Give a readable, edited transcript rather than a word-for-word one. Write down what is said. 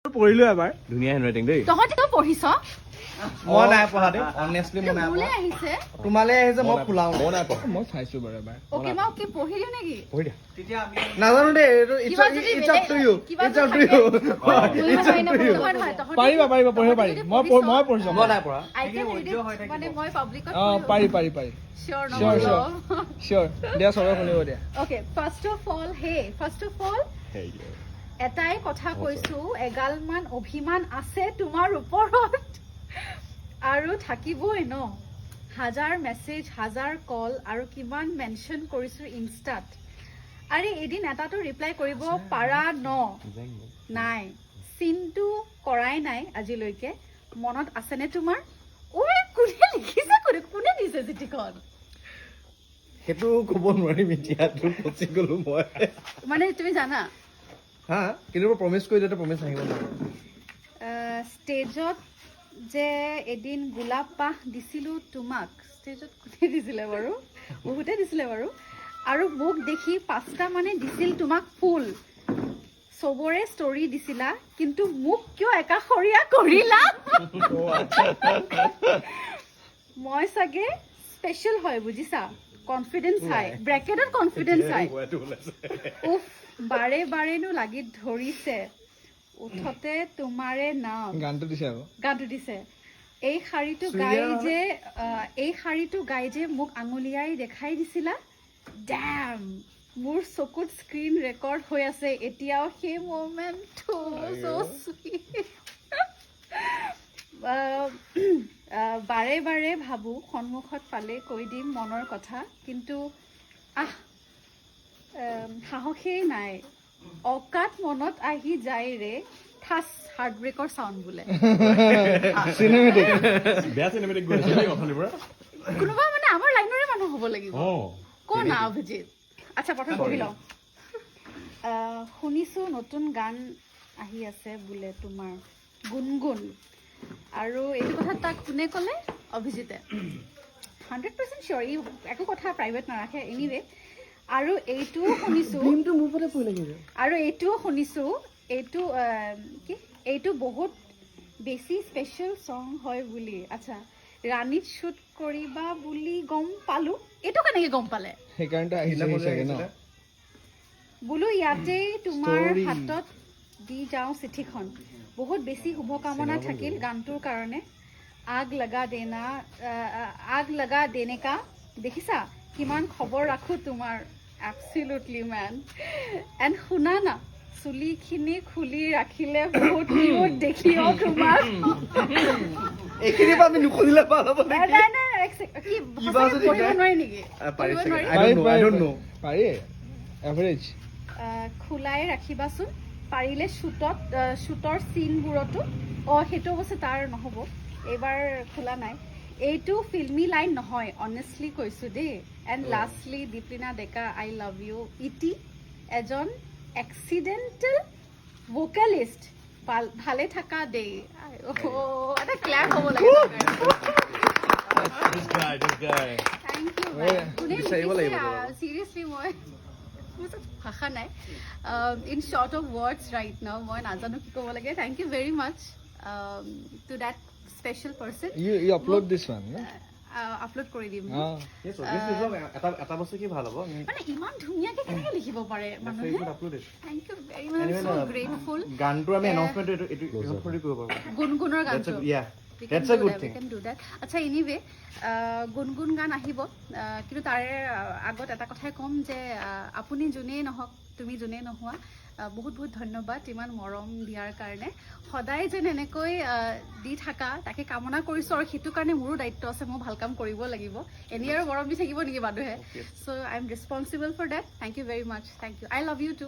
পঢ়িলো এবাৰ ধুনীয়া হেণ্ডৰাইটিং দেই তহঁতিও পঢ়িছ মই নাই পঢ়া দেই অনেষ্টলি মই নাই মোলে পঢ়া আহিছে তোমালে আহিছে মই ফুলাও মই নাই পঢ়া মই চাইছো বাৰু এবাৰ ওকে মই কি পঢ়ি দিও নেকি পঢ়ি দিয়া নাজানো দেই এইটো কিবা যদি ইটছ আপ টু ইউ কিবা ইটছ আপ টু ইউ পাৰিবা পঢ়িব পাৰি মই পঢ়িছো মই নাই পঢ়া মানে মই পাব্লিকত পাৰি শিওৰ Sure, নহয় sure. চিয়ৰ দিয়া চবে শুনিব দিয়া ওকে ফাৰ্ষ্ট অফ অল এটাই কথা কৈছো এগালমান অভিমান আছে তোমাৰ ওপৰত আৰু থাকিবই ন হাজাৰ মেছেজ হাজাৰ কল আৰু কিমান মেনশ্যন কৰিছো ইনষ্টাত আৰে এদিন এটাতো ৰিপ্লাই কৰিব পাৰা ন নাই চিনটো কৰাই নাই আজিলৈকে মনত আছেনে তোমাৰ ঐ কোনে লিখিছে কোনে দিছে চিঠিখন সেইটো ক'ব নোৱাৰিম এতিয়াতো ফচি গ'লো মই মানে তুমি জানা হা কিন্তু প্ৰমিছ কৰি দিওঁতে প্ৰমিছ আহিব নোৱাৰে ষ্টেজত যে এদিন গোলাপ পাহ দিছিলোঁ তোমাক ষ্টেজত কোনে দিছিলে বাৰু বহুতে দিছিলে বাৰু আৰু মোক দেখি 5টা মানে দিছিল তোমাক ফুল চবৰে ষ্টৰি দিছিলা কিন্তু মোক কিয় একাষৰীয়া কৰিলা মই চাগে স্পেচিয়েল হয় বুজিছা কনফিডেন্স হাই ব্ৰেকেটত কনফিডেন্স হাই উফ বাৰেনো লাগি ধৰিছে উঠতে তোমাৰে নাম গানটো দিছে আকৌ গানটো দিছে এই শাৰীটো গাই যে মোক আঙুলিয়াই দেখাই দিছিলা ড্যাম মোৰ চকুত স্ক্ৰীন ৰেকৰ্ড হৈ আছে এতিয়াও সেই মোমেন্টটো সো সুইট বাৰে ভাবো সন্মুখত পালে কৈ দিম মনৰ কথা কিন্তু সাহসেই নাই অকাত মনত আহি যায় ৰে ঠাচ হাৰ্ট ব্ৰেকৰ চাউণ্ড বোলে চিনেমেটিক বেয়া চিনেমেটিক গৈ আছে দেই অথনিৰ পৰা কোনোবা মানে আমাৰ লাইনৰে মানুহ হ'ব লাগিব কোন না অভিজিত আচ্ছা প্ৰথম পঢ়ি লওঁ শুনিছো নতুন গান আহি আছে বোলে তোমাৰ গুণগুণ আৰু এইটো কথা তাক কোনে ক'লে অভিজিতে 100% চিয়ৰ ই একো কথা প্ৰাইভেট নাৰাখে এনিৱে আৰু এইটোও শুনিছো মোৰ ওপৰতে পৰি লাগিব আৰু এইটোও শুনিছো এইটো বহুত বেছি স্পেচিয়েল ছং হয় বুলি আচ্ছা ৰাণীত শ্বুট কৰিবা বুলি গম পালো এইটো কেনেকে গম পালে সেইকাৰণে আহিছে চাগে ন বোলো ইয়াতেই তোমাৰ Story. হাতত দি যাওঁ চিঠিখন বহুত বেছি শুভকামনা থাকিল গানটোৰ কাৰণে আগ লগা দেনেকা দেখিছা কিমান খবৰ ৰাখো তোমাৰ এবছলিউটলি মেন এণ্ড শুনা না চুলিখিনি খুলি ৰাখিলে বহুত কিউট দেখিও তোমাৰ এইখিনি আমি নুখুজিলে ভাল হ'ব নাই কিবা যদি পঢ়িব নোৱাৰি নেকি পাৰি পঢ়িব নোৱাৰি? I don't know. পাৰি এভাৰেজ খোলাই ৰাখিবাচোন পাৰিলে শ্বুটৰ চিনবোৰতো সেইটো অৱশ্যে তাৰ নহ'ব এইবাৰ খোলা নাই এইটো ফিল্মি লাইন নহয় অনেষ্টলি কৈছো দেই and lastly Dipalina Deka I love you ইটি এজন এক্সিডেণ্টেল ভোকেলিষ্ট ভালে থাকা দেই এটা ক্লেপ হ'ব লাগে থেংক ইউ বিচাৰিব লাগিব চিৰিয়াছলি মই ভাষা নাই in short of words right now মই নাজানো কি ক'ব লাগে thank you very much to that special person you upload this one no? Upload কৰি দিম এটা বস্তু কি ভাল হ'ব মানে ইমান ধুনীয়াকে কেনেকে লিখিব পাৰে মানুহে thank you very much so grateful গানটো আমি এনাউন্সমেন্ট এইটো কৰিব পাৰোঁ গুণগুণৰ গানটো That's a good thing. We can do that. আচ্ছা এনিৱে গুণগুণ গান আহিব কিন্তু তাৰে আগত এটা কথাই ক'ম যে আপুনি যোনেই নহওক তুমি যোনেই নোহোৱা বহুত ধন্যবাদ ইমান মৰম দিয়াৰ কাৰণে সদায় যেন এনেকৈ দি থাকা তাকে কামনা কৰিছোঁ আৰু সেইটো কাৰণে মোৰো দায়িত্ব আছে মই ভাল কাম কৰিব লাগিব এনেই আৰু মৰম দি থাকিব নেকি মানুহে so' I am responsible for that thank you very much thank you I love you two